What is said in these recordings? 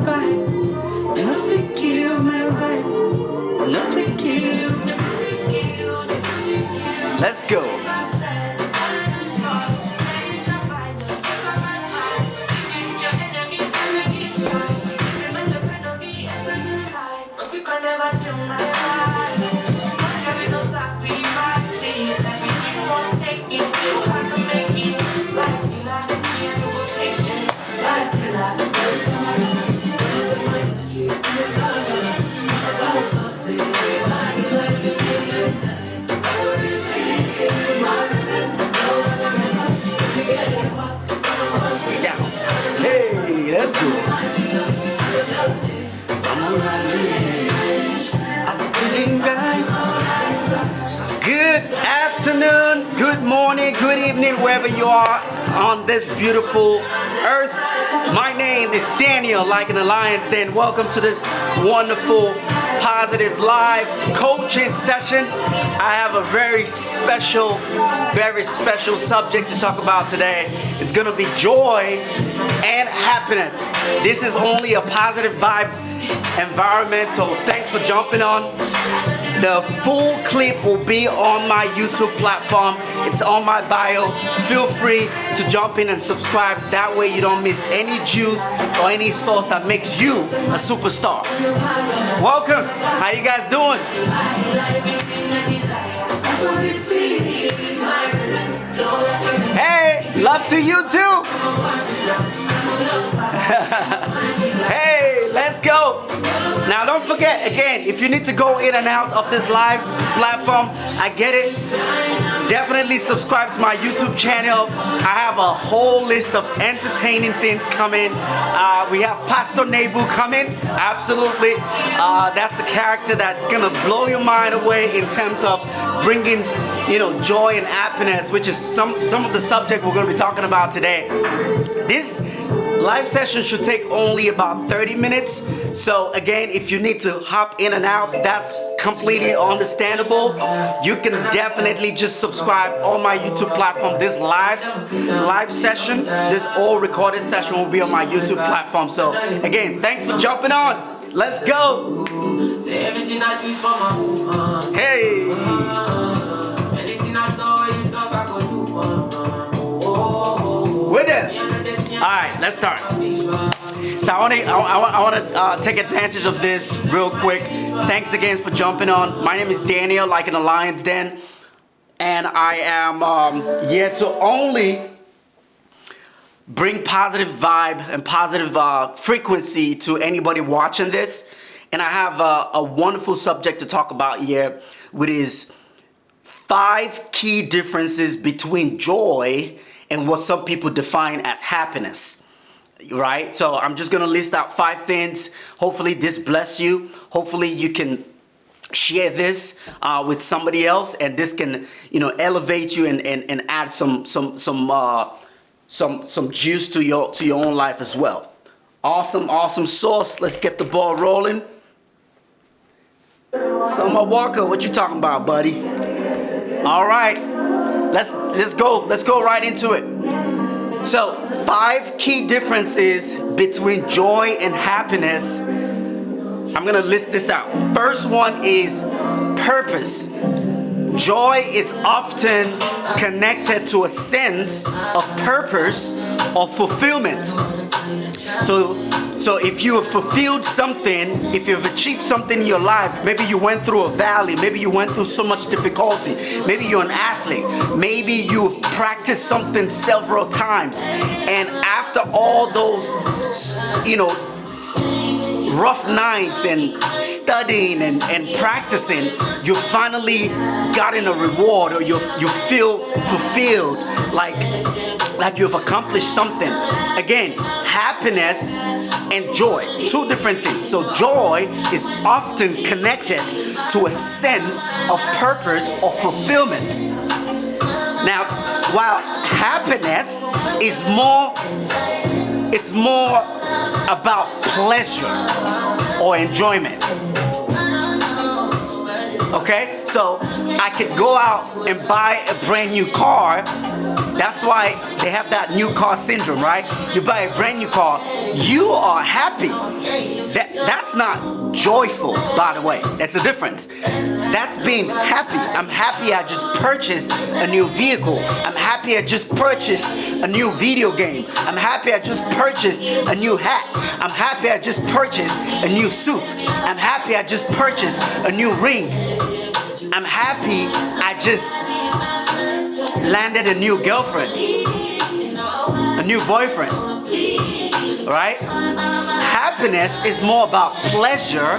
vibe. Nothing kill my vibe. Nothing kill. Let's go. Sit down. Hey, let's go. I'm alright. I'm feeling right. Good afternoon, good morning, good evening, wherever you are on this beautiful earth. My name is Daniel, like an alliance. Then welcome to this wonderful, positive live coaching session. I have a very special subject to talk about today. It's gonna be joy and happiness. This is only a positive vibe environment, so thanks for jumping on. The full clip will be on my YouTube platform. It's on my bio. Feel free to jump in and subscribe. That way you don't miss any juice or any sauce that makes you a superstar. Welcome. How you guys doing? Hey, love to you too. Hey, let's go. Now don't forget, again, if you need to go in and out of this live platform, I get it. Definitely subscribe to my YouTube channel. I have a whole list of entertaining things coming. We have Pastor Nebu coming, absolutely. That's a character that's gonna blow your mind away in terms of bringing, joy and happiness, which is some of the subject we're gonna be talking about today. This live session should take only about 30 minutes. So again, if you need to hop in and out, that's completely understandable. You can definitely just subscribe on my YouTube platform. This live session, this all recorded session will be on my YouTube platform. So again, thanks for jumping on. Let's go. Hey. With it. All right, let's start. So I want to take advantage of this real quick. Thanks again for jumping on. My name is Daniel, like an alliance den, and I am here to only bring positive vibe and positive frequency to anybody watching this. And I have a wonderful subject to talk about here, which is 5 key differences between joy and what some people define as happiness, right? So I'm just gonna list out 5 things. Hopefully this bless you. Hopefully you can share this with somebody else, and this can, elevate you and add some juice to your own life as well. Awesome sauce. Let's get the ball rolling. Summer Walker, what you talking about, buddy? All right. Let's go right into it. So 5 key differences between joy and happiness. I'm gonna list this out. First one is purpose. Joy is often connected to a sense of purpose or fulfillment. So if you have fulfilled something, if you've achieved something in your life, maybe you went through a valley, maybe you went through so much difficulty, maybe you're an athlete, maybe you've practiced something several times, and after all those, rough nights and studying and practicing, you finally gotten a reward, or you feel fulfilled, like you've accomplished something. Again, happiness and joy, 2 different things. So joy is often connected to a sense of purpose or fulfillment. Now, while happiness is more about pleasure or enjoyment. Okay, so I could go out and buy a brand new car That's why they have that new car syndrome, right? You buy a brand new car, you are happy. That's not joyful, by the way. That's the difference. That's being happy. I'm happy I just purchased a new vehicle. I'm happy I just purchased a new video game. I'm happy I just purchased a new hat. I'm happy I just purchased a new suit. I'm happy I just purchased a new ring. I'm happy I just landed a new girlfriend, a new boyfriend, right? Happiness is more about pleasure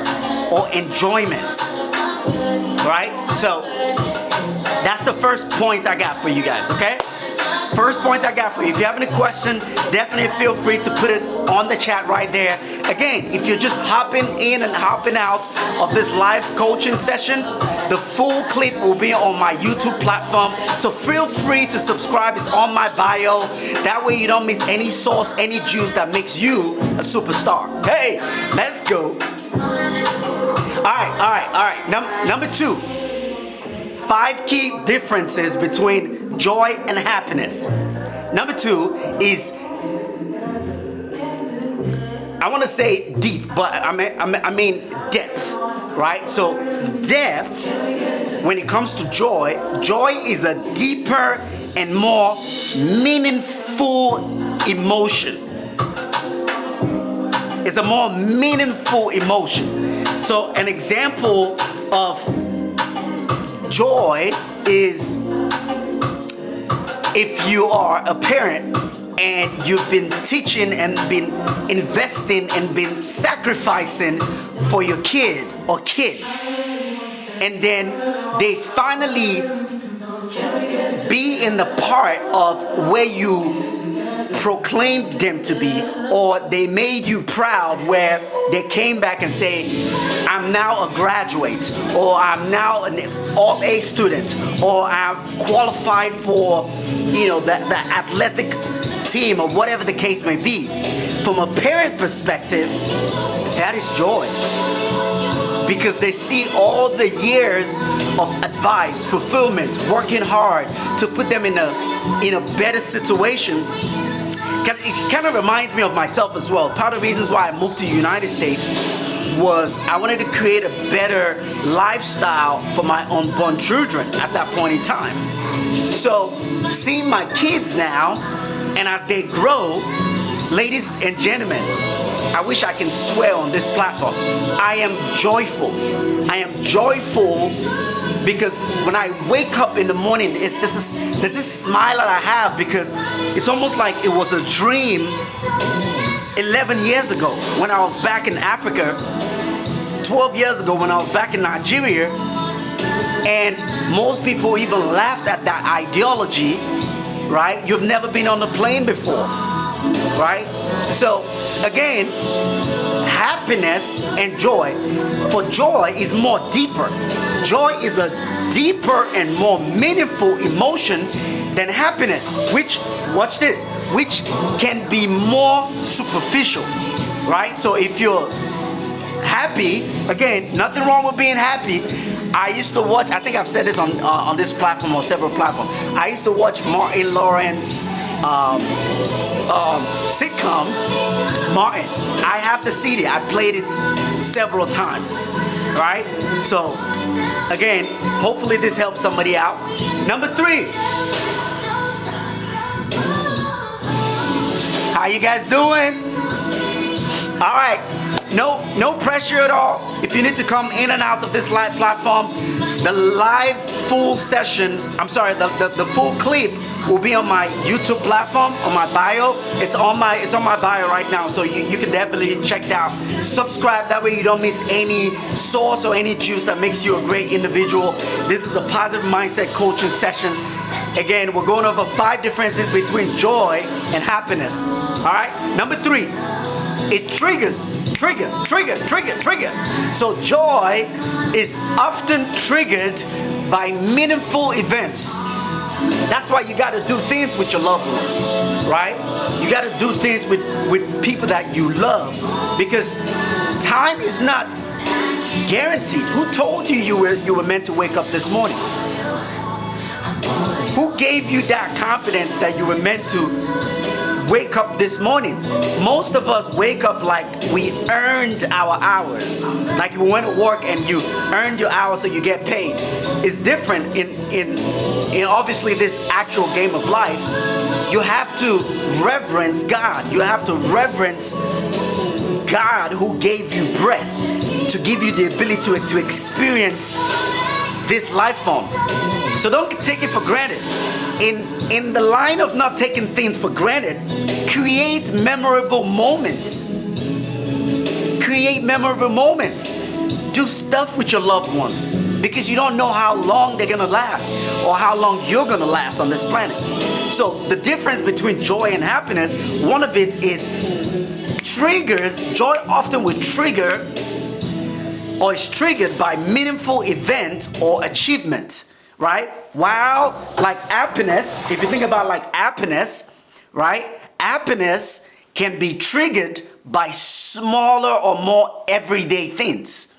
or enjoyment, right? So that's the first point I got for you guys, okay? First point I got for you. If you have any question, definitely feel free to put it on the chat right there. Again, if you're just hopping in and hopping out of this live coaching session, the full clip will be on my YouTube platform. So feel free to subscribe. It's on my bio. That way you don't miss any sauce, any juice that makes you a superstar. Hey, let's go. All right. Number 2. 5 key differences between joy and happiness. Number 2 is, I want to say deep, but I mean depth, right? So depth, when it comes to joy, joy is a deeper and more meaningful emotion. It's a more meaningful emotion. So an example of joy is if you are a parent and you've been teaching and been investing and been sacrificing for your kid or kids, and then they finally be in the part of where you proclaimed them to be, or they made you proud where they came back and say, I'm now a graduate, or I'm now an all A student, or I'm qualified for, the athletic team, or whatever the case may be. From a parent perspective, that is joy, because they see all the years of advice, fulfillment, working hard to put them in a better situation. It kind of reminds me of myself as well. Part of the reasons why I moved to the United States was I wanted to create a better lifestyle for my unborn children at that point in time. So seeing my kids now, and as they grow, ladies and gentlemen, I wish I can swear on this platform, I am joyful. I am joyful because when I wake up in the morning, there's this smile that I have, because it's almost like it was a dream 11 years ago when I was back in Africa, 12 years ago when I was back in Nigeria, and most people even laughed at that ideology, right? You've never been on a plane before, right? So again, happiness and joy. For joy is more deeper. Joy is a deeper and more meaningful emotion than happiness, which, watch this, which can be more superficial, right? So if you're happy, again, nothing wrong with being happy. I used to watch, I think I've said this on this platform or several platforms, I used to watch Martin Lawrence sitcom, Martin. I have the CD. I played it several times, right? So again, hopefully this helps somebody out. Number 3, how you guys doing? All right, no pressure at all. If you need to come in and out of this live platform, the live full session, the full clip will be on my YouTube platform, on my bio. It's on my bio right now, so you can definitely check it out. Subscribe, that way you don't miss any sauce or any juice that makes you a great individual. This is a positive mindset coaching session. Again, we're going over 5 differences between joy and happiness. All right, number 3. It triggers. So joy is often triggered by meaningful events. That's why you got to do things with your loved ones, right? You got to do things with people that you love, because time is not guaranteed. Who told you you were meant to wake up this morning? Who gave you that confidence that you were meant to wake up this morning? Most of us wake up like we earned our hours. Like you went to work and you earned your hours so you get paid. It's different in obviously this actual game of life. You have to reverence God. You have to reverence God who gave you breath, to give you the ability to experience this life form. So don't take it for granted. In the line of not taking things for granted, create memorable moments. Create memorable moments. Do stuff with your loved ones, because you don't know how long they're gonna last or how long you're gonna last on this planet. So the difference between joy and happiness, one of it is triggers. Joy often will trigger or is triggered by meaningful event or achievement, right? While like happiness, if you think about like happiness, right? Happiness can be triggered by smaller or more everyday things,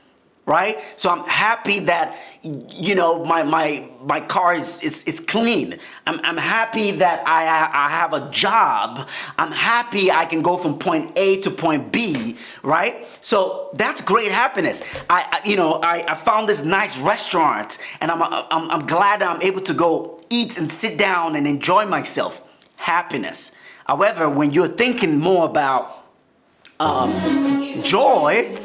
right? So I'm happy that, you know, my car is clean. I'm happy that I have a job. I'm happy I can go from point A to point B, right? So that's great happiness. I found this nice restaurant, and I'm glad I'm able to go eat and sit down and enjoy myself. Happiness. However, when you're thinking more about joy,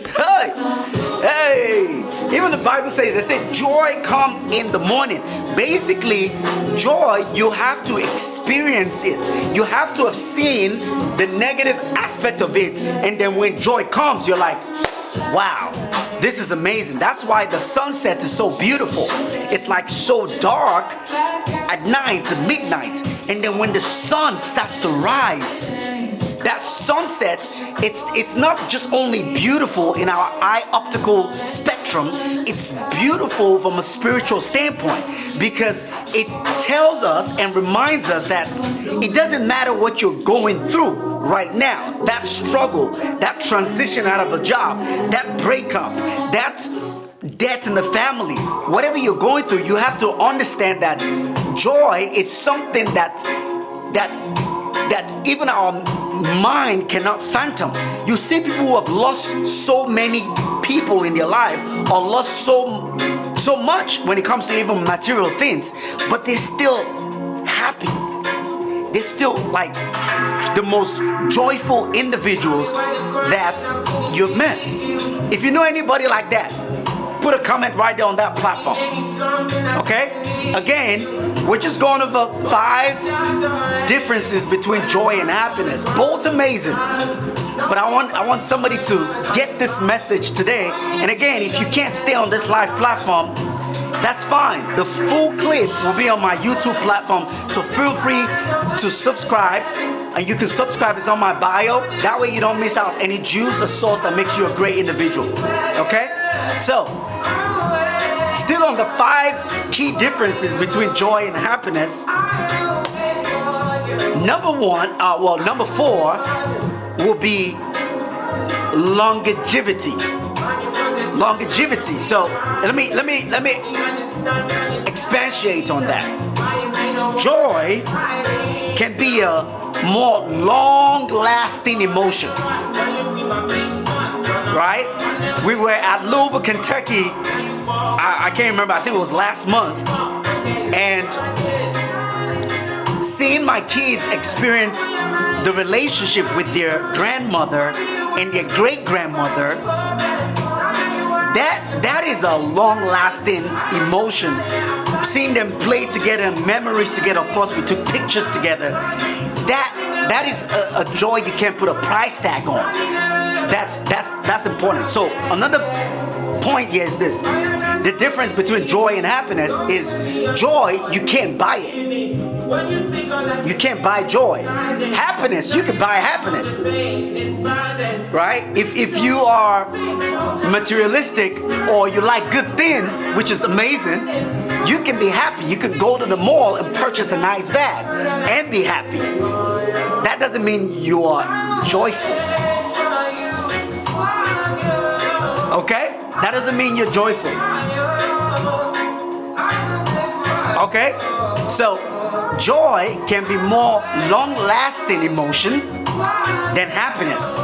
hey, even the Bible says, they say joy come in the morning. Basically, joy, you have to experience it. You have to have seen the negative aspect of it, and then when joy comes, you're like, wow, this is amazing. That's why the sunset is so beautiful. It's like so dark at night to midnight, and then when the sun starts to rise, that sunset, it's not just only beautiful in our eye optical spectrum, it's beautiful from a spiritual standpoint, because it tells us and reminds us that it doesn't matter what you're going through right now. That struggle, that transition out of a job, that breakup, that death in the family, whatever you're going through, you have to understand that joy is something that even our mind cannot fathom. You see people who have lost so many people in their life, or lost so much when it comes to even material things, but they're still happy. They're still like the most joyful individuals that you've met. If you know anybody like that, put a comment right there on that platform. Okay? Again, we're just going over 5 differences between joy and happiness. Both amazing. But I want somebody to get this message today. And again, if you can't stay on this live platform, that's fine. The full clip will be on my YouTube platform. So feel free to subscribe. And you can subscribe, it's on my bio. That way you don't miss out any juice or sauce that makes you a great individual. Okay? So, still on the 5 key differences between joy and happiness. Number 4 will be longevity. Longevity. So let me expatiate on that. Joy can be a more long-lasting emotion. Right? We were at Louisville, Kentucky. I can't remember. I think it was last month. And seeing my kids experience the relationship with their grandmother and their great-grandmother, that is a long-lasting emotion. Seeing them play together, memories together. Of course, we took pictures together. That is a joy you can't put a price tag on. That's important. So another point here is this: the difference between joy and happiness is joy, you can't buy it. You can't buy joy. Happiness, you can buy happiness. Right? If you are materialistic or you like good things, which is amazing, you can be happy. You can go to the mall and purchase a nice bag and be happy. That doesn't mean you are joyful. Okay? That doesn't mean you're joyful. Okay? So, joy can be more long-lasting emotion than happiness,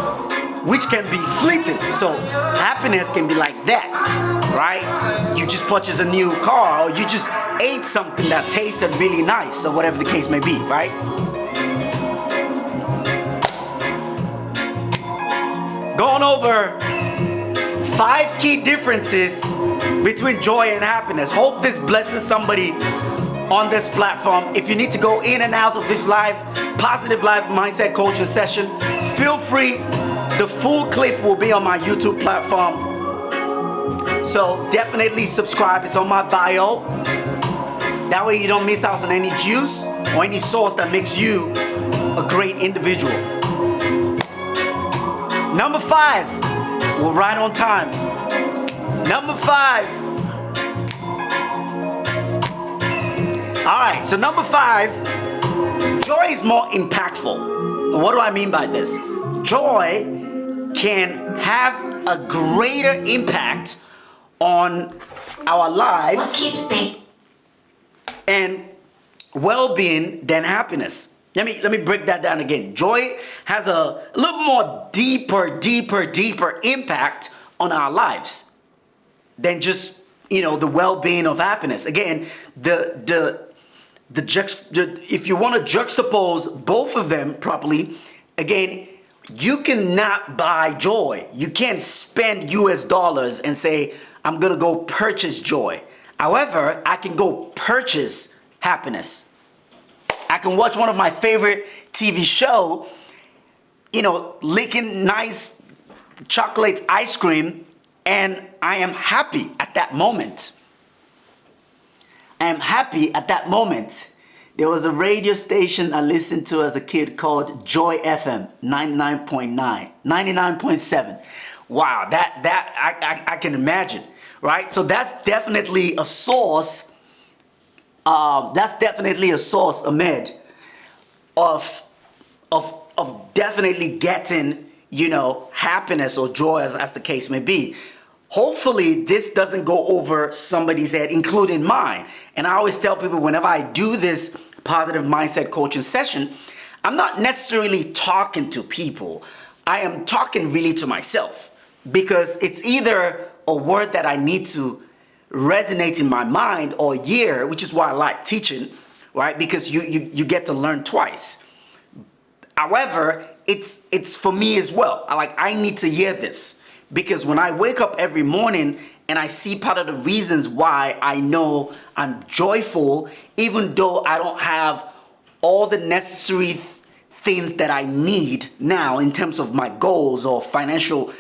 which can be fleeting. So, happiness can be like that, right? You just purchase a new car, or you just ate something that tasted really nice, or whatever the case may be, right? Going over 5 key differences between joy and happiness. Hope this blesses somebody on this platform. If you need to go in and out of this live, positive live mindset coaching session, feel free. The full clip will be on my YouTube platform. So definitely subscribe. It's on my bio. That way you don't miss out on any juice or any source that makes you a great individual. Number 5, we're right on time. Number 5. All right, so number 5, joy is more impactful. What do I mean by this? Joy can have a greater impact on our lives What keeps me? and well-being than happiness. Let me break that down again. Joy has a little more deeper impact on our lives than just, the well-being of happiness. Again, if you want to juxtapose both of them properly, again, you cannot buy joy. You can't spend US dollars and say, I'm going to go purchase joy. However, I can go purchase happiness. I can watch one of my favorite TV show, licking nice chocolate ice cream, and I am happy at that moment. I am happy at that moment. There was a radio station I listened to as a kid called Joy FM 99.9, 99.7. Wow, that I can imagine, right? So that's definitely a source. Ahmed, of definitely getting, happiness or joy, as the case may be. Hopefully this doesn't go over somebody's head, including mine. And I always tell people, whenever I do this positive mindset coaching session, I'm not necessarily talking to people. I am talking really to myself, because it's either a word that I need to resonate in my mind or hear, which is why I like teaching, right? Because you get to learn twice. However, it's for me as well. I need to hear this, because when I wake up every morning and I see part of the reasons why I know I'm joyful, even though I don't have all the necessary things that I need now in terms of my goals or financial,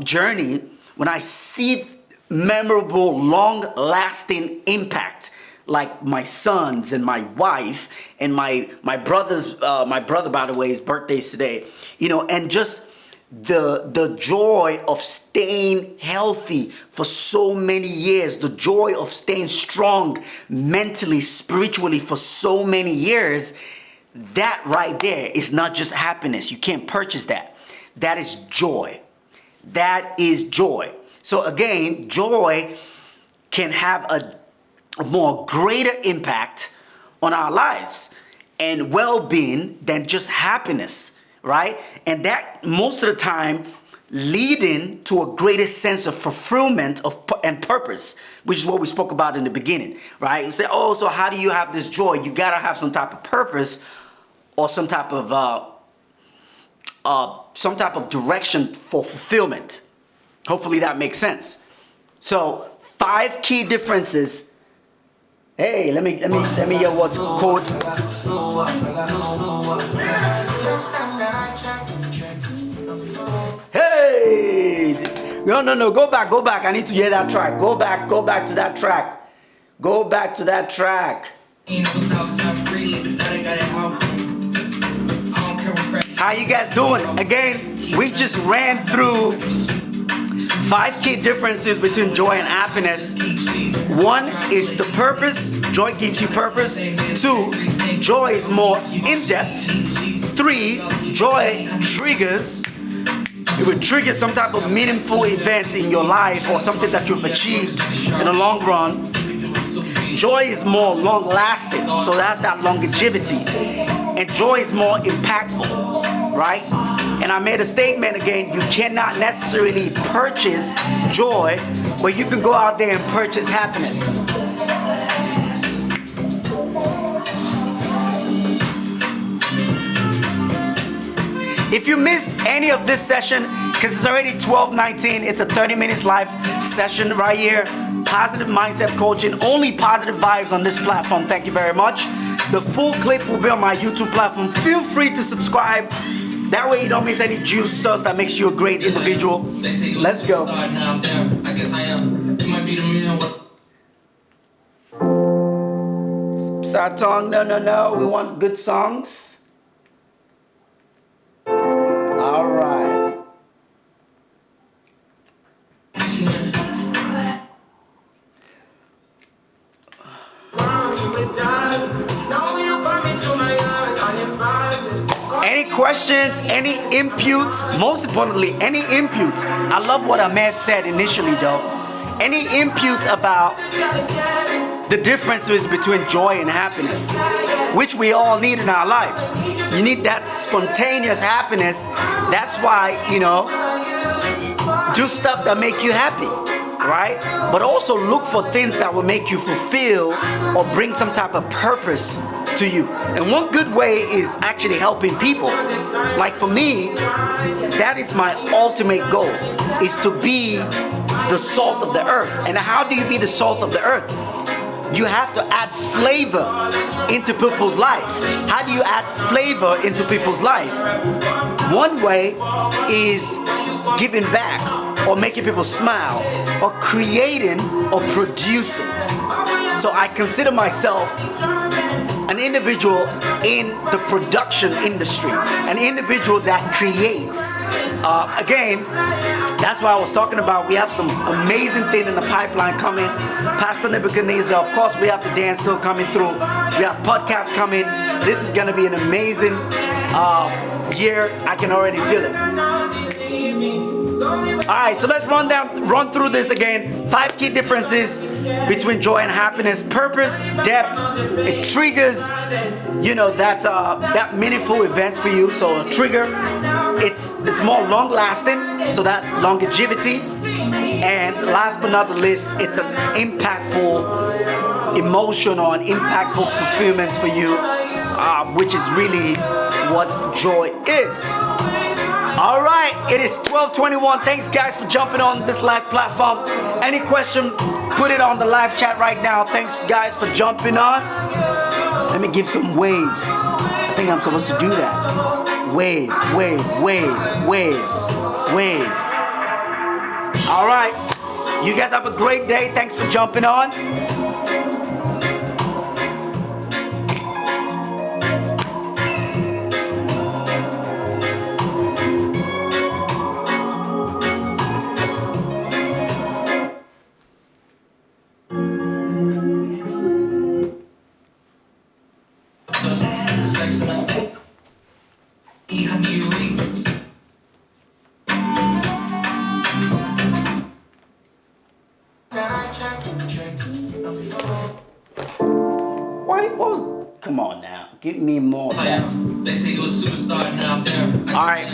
journey, when I see memorable, long-lasting impact, like my sons and my wife and my brother's, my brother, by the way, his birthday's today, and just the joy of staying healthy for so many years, the joy of staying strong mentally, spiritually for so many years, that right there is not just happiness. You can't purchase that. That is joy. That is joy. So again, joy can have a more greater impact on our lives and well-being than just happiness, right? And that most of the time leading to a greater sense of fulfillment and purpose, which is what we spoke about in the beginning, right? You say, oh, so how do you have this joy? You gotta have some type of purpose or some type of direction for fulfillment. Hopefully that makes sense. So 5 key differences. Hey, let me hear what's called. Hey, no, go back. I need to hear that track. Go back to that track. Go back to that track. How you guys doing? Again, we just ran through 5 key differences between joy and happiness. 1 is the purpose. Joy gives you purpose. 2, joy is more in-depth. 3, joy triggers. It will trigger some type of meaningful event in your life or something that you've achieved in the long run. Joy is more long lasting, so that's that longevity. And joy is more impactful, right? And I made a statement again, you cannot necessarily purchase joy, but you can go out there and purchase happiness. If you missed any of this session, because it's already 12:19, it's a 30 minutes live session right here. Positive mindset coaching, only positive vibes on this platform. Thank you very much. The full clip will be on my YouTube platform. Feel free to subscribe. That way you don't miss any juice sauce that makes you a great individual. Let's go. Sad song, no. We want good songs. All right. Any questions, any inputs, most importantly, any inputs. I love what Ahmed said initially though. Any inputs about the differences between joy and happiness, which we all need in our lives. You need that spontaneous happiness. That's why, do stuff that make you happy, right? But also look for things that will make you fulfill or bring some type of purpose to you. And one good way is actually helping people. Like for me, that is my ultimate goal, is to be the salt of the earth. And how do you be the salt of the earth? You have to add flavor into people's life. How do you add flavor into people's life? One way is giving back, or making people smile, or creating or producing. So I consider myself an individual in the production industry, an individual that creates. Again, that's why I was talking about, we have some amazing thing in the pipeline coming. Pastor Nebuchadnezzar, of course, we have the dance still coming through. We have podcasts coming. This is gonna be an amazing year. I can already feel it. Alright, so let's run through this again. 5 key differences between joy and happiness. Purpose, depth, it triggers, that meaningful event for you. So a trigger, it's more long lasting, so that longevity. And last but not the least, it's an impactful emotion or an impactful fulfillment for you, which is really what joy is. All right, it is 12:21. Thanks guys for jumping on this live platform. Any question, put it on the live chat right now. Thanks guys for jumping on. Let me give some waves. I think I'm supposed to do that. Wave, wave, wave, wave, wave. All right, you guys have a great day. Thanks for jumping on. Come on now, give me more. They say you're a superstar now. Alright,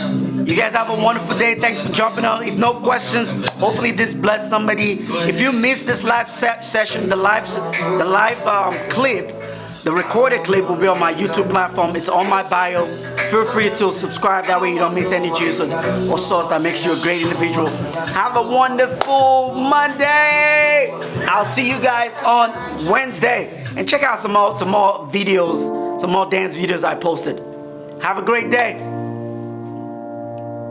you guys have a wonderful day. Thanks for jumping on. If no questions, hopefully this blessed somebody. If you missed this live session, the live clip, the recorded clip will be on my YouTube platform. It's on my bio. Feel free to subscribe, that way you don't miss any juice or sauce that makes you a great individual. Have a wonderful Monday. I'll see you guys on Wednesday. And check out some more videos, some more dance videos I posted. Have a great day.